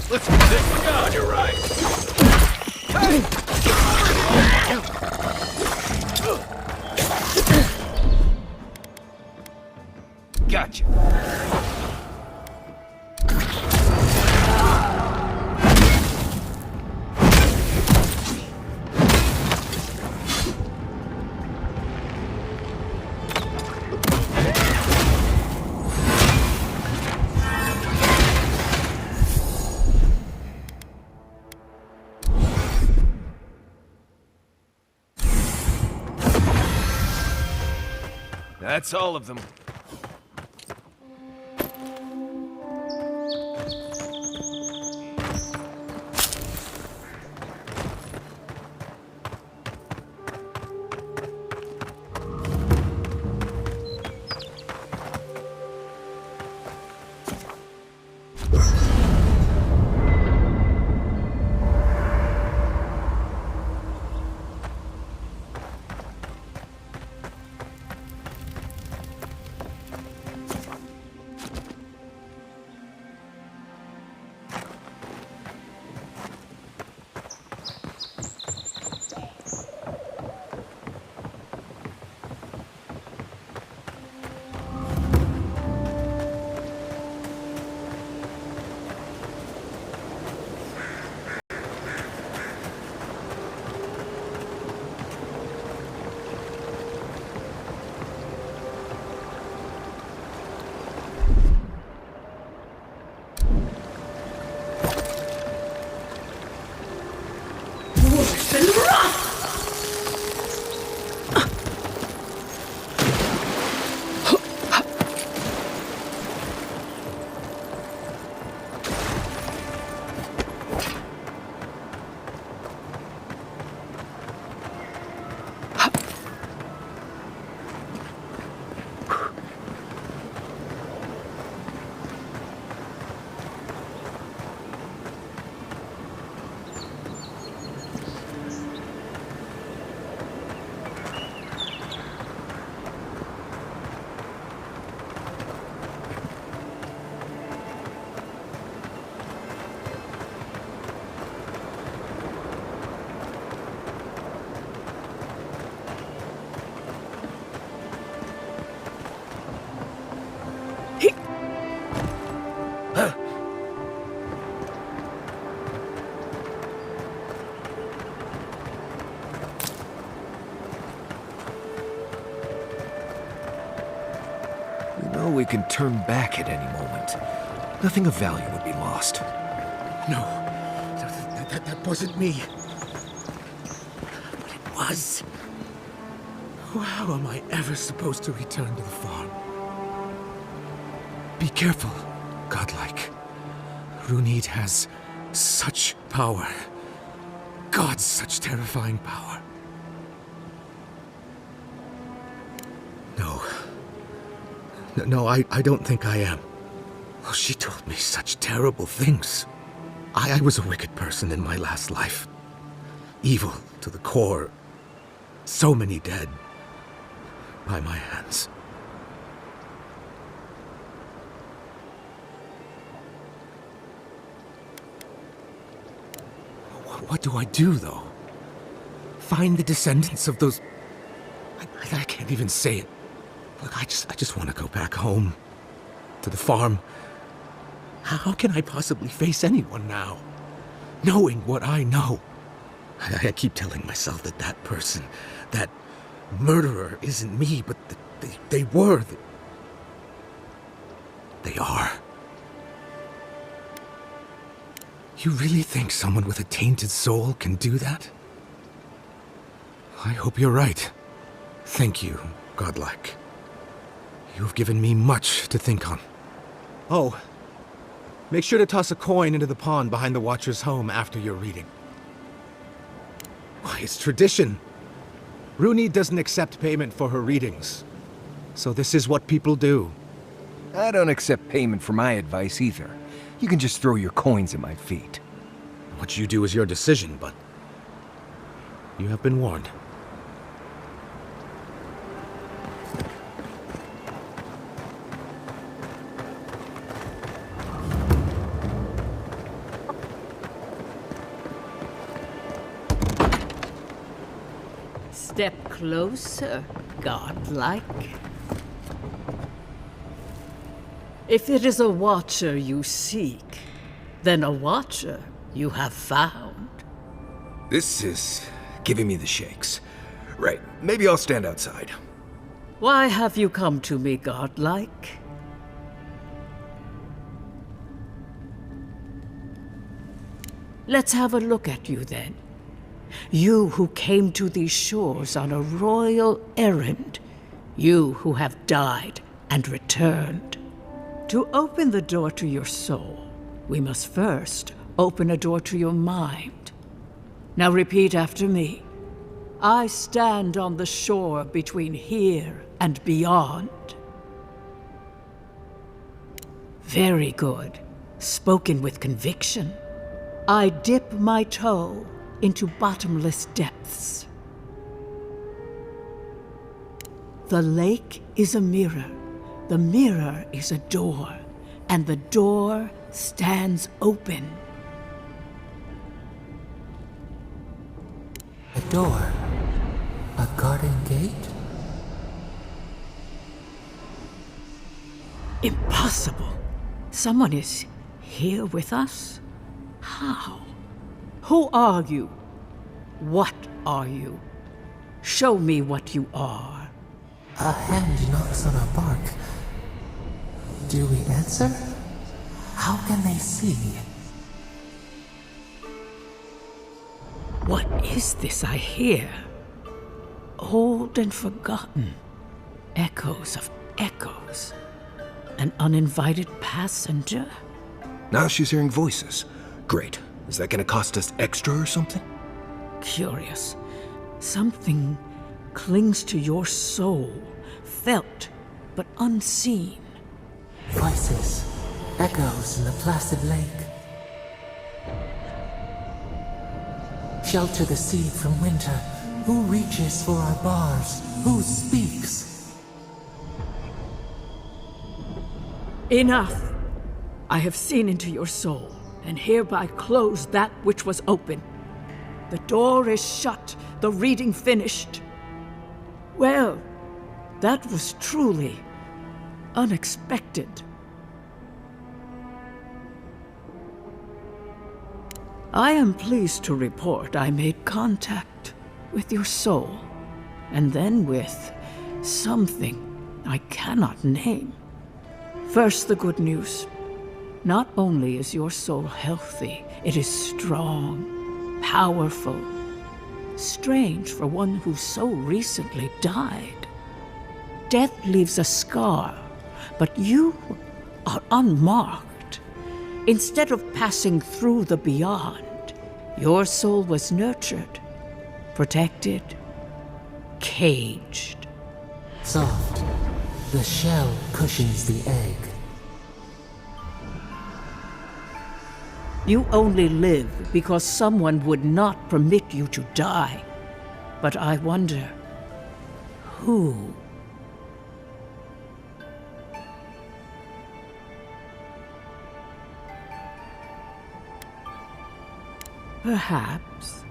Let's get this one going. You're right. Gotcha. That's all of them. probably can turn back at any moment. Nothing of value would be lost. No, that wasn't me. But it was. How am I ever supposed to return to the farm? Be careful, godlike. Runid has such power. God, such terrifying power. No, I don't think I am. Oh, she told me such terrible things. I was a wicked person in my last life. Evil to the core. So many dead. By my hands. What do I do, though? Find the descendants of those... I can't even say it. Look, I just want to go back home. To the farm. How can I possibly face anyone now? Knowing what I know. I keep telling myself that person, that murderer isn't me, but they were. They are. You really think someone with a tainted soul can do that? I hope you're right. Thank you, godlike. You've given me much to think on. Oh, make sure to toss a coin into the pond behind the Watcher's home after your reading. Why, it's tradition. Runid doesn't accept payment for her readings. So this is what people do. I don't accept payment for my advice either. You can just throw your coins at my feet. What you do is your decision, but you have been warned. Step closer, godlike. If it is a watcher you seek, then a watcher you have found. This is giving me the shakes. Right, maybe I'll stand outside. Why have you come to me, godlike? Let's have a look at you then. You who came to these shores on a royal errand. You who have died and returned. To open the door to your soul, we must first open a door to your mind. Now repeat after me. I stand on the shore between here and beyond. Very good. Spoken with conviction. I dip my toe into bottomless depths. The lake is a mirror. The mirror is a door, and the door stands open. A door? A garden gate? Impossible. Someone is here with us? How? Who are you? What are you? Show me what you are. A hand knocks on our bark. Do we answer? How can they see? What is this I hear? Old and forgotten. Echoes of echoes. An uninvited passenger? Now she's hearing voices. Great. Is that gonna cost us extra or something? Curious. Something clings to your soul, felt but unseen. Voices, echoes in the placid lake. Shelter the seed from winter. Who reaches for our bars? Who speaks? Enough! I have seen into your soul, and hereby close that which was open. The door is shut, the reading finished. Well, that was truly unexpected. I am pleased to report I made contact with your soul, and then with something I cannot name. First, the good news. Not only is your soul healthy, it is strong, powerful. Strange for one who so recently died. Death leaves a scar, but you are unmarked. Instead of passing through the beyond, your soul was nurtured, protected, caged. Soft. The shell cushions the egg. You only live because someone would not permit you to die. But I wonder, who? Perhaps.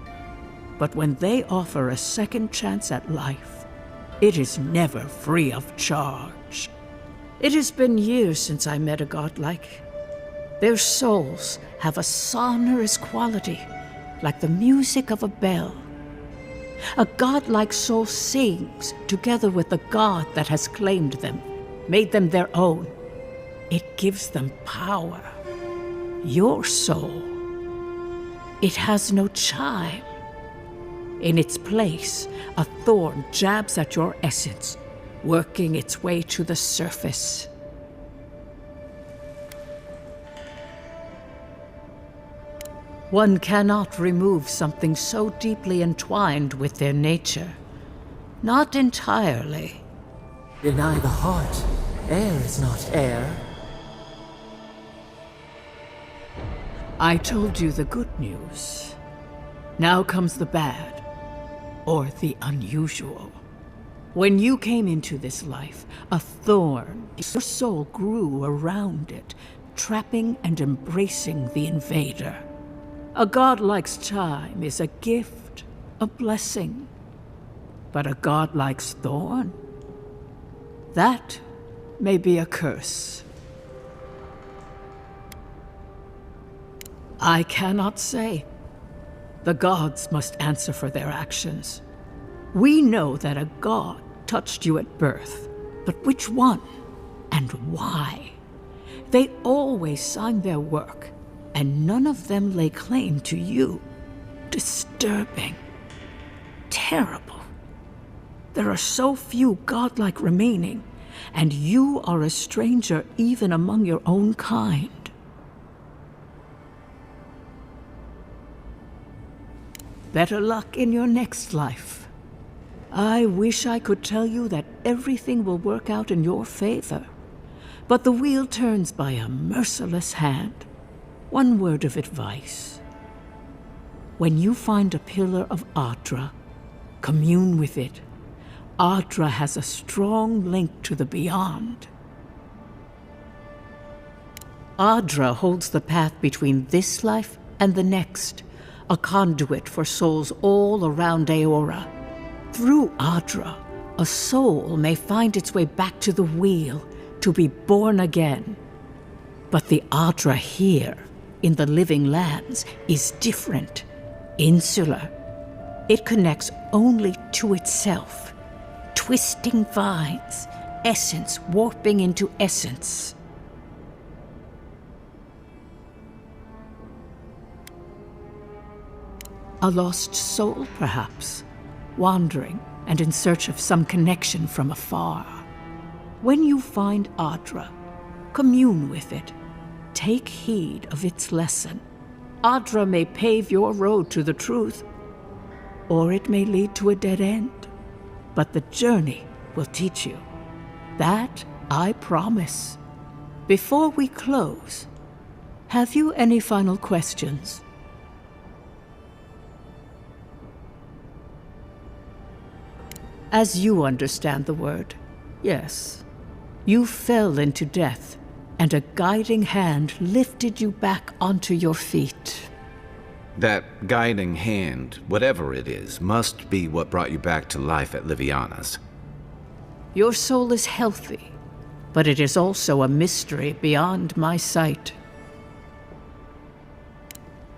But when they offer a second chance at life, it is never free of charge. It has been years since I met a godlike. Their souls have a sonorous quality, like the music of a bell. A godlike soul sings together with the god that has claimed them, made them their own. It gives them power. Your soul, it has no chime. In its place, a thorn jabs at your essence, working its way to the surface. One cannot remove something so deeply entwined with their nature. Not entirely. Deny the heart. Air is not air. I told you the good news. Now comes the bad, or the unusual. When you came into this life, a thorn, your soul grew around it, trapping and embracing the invader. A godlike's chime is a gift, a blessing. But a godlike's thorn? That may be a curse. I cannot say. The gods must answer for their actions. We know that a god touched you at birth, but which one and why? They always sign their work, and none of them lay claim to you. Disturbing. Terrible. There are so few godlike remaining, and you are a stranger even among your own kind. Better luck in your next life. I wish I could tell you that everything will work out in your favor, but the wheel turns by a merciless hand. One word of advice. When you find a pillar of Aedyran, commune with it. Aedyran has a strong link to the beyond. Aedyran holds the path between this life and the next, a conduit for souls all around Eora. Through Aedyran, a soul may find its way back to the wheel, to be born again. But the Aedyran here, in the living lands, is different, insular. It connects only to itself. Twisting vines, essence warping into essence. A lost soul, perhaps, wandering and in search of some connection from afar. When you find Aedyran, commune with it. Take heed of its lesson. Aedyran may pave your road to the truth, or it may lead to a dead end. But the journey will teach you. That I promise. Before we close, have you any final questions? As you understand the word, yes. You fell into death, and a guiding hand lifted you back onto your feet. That guiding hand, whatever it is, must be what brought you back to life at Liviana's. Your soul is healthy, but it is also a mystery beyond my sight.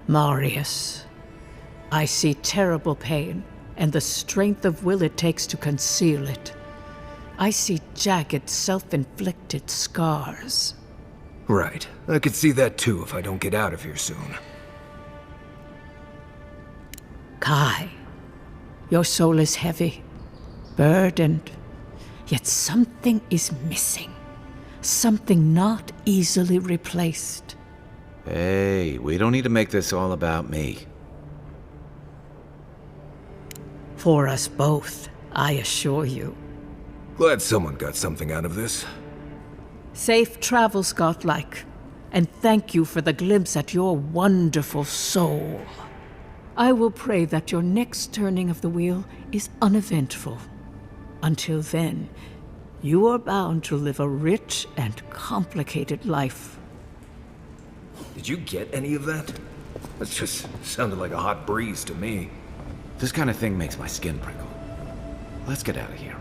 Marius, I see terrible pain and the strength of will it takes to conceal it. I see jagged, self-inflicted scars. Right. I could see that too if I don't get out of here soon. Kai, your soul is heavy, burdened, yet something is missing. Something not easily replaced. Hey, we don't need to make this all about me. For us both, I assure you. Glad someone got something out of this. Safe travels, godlike, and thank you for the glimpse at your wonderful soul. I will pray that your next turning of the wheel is uneventful. Until then, you are bound to live a rich and complicated life. Did you get any of that? That just sounded like a hot breeze to me. This kind of thing makes my skin prickle. Let's get out of here.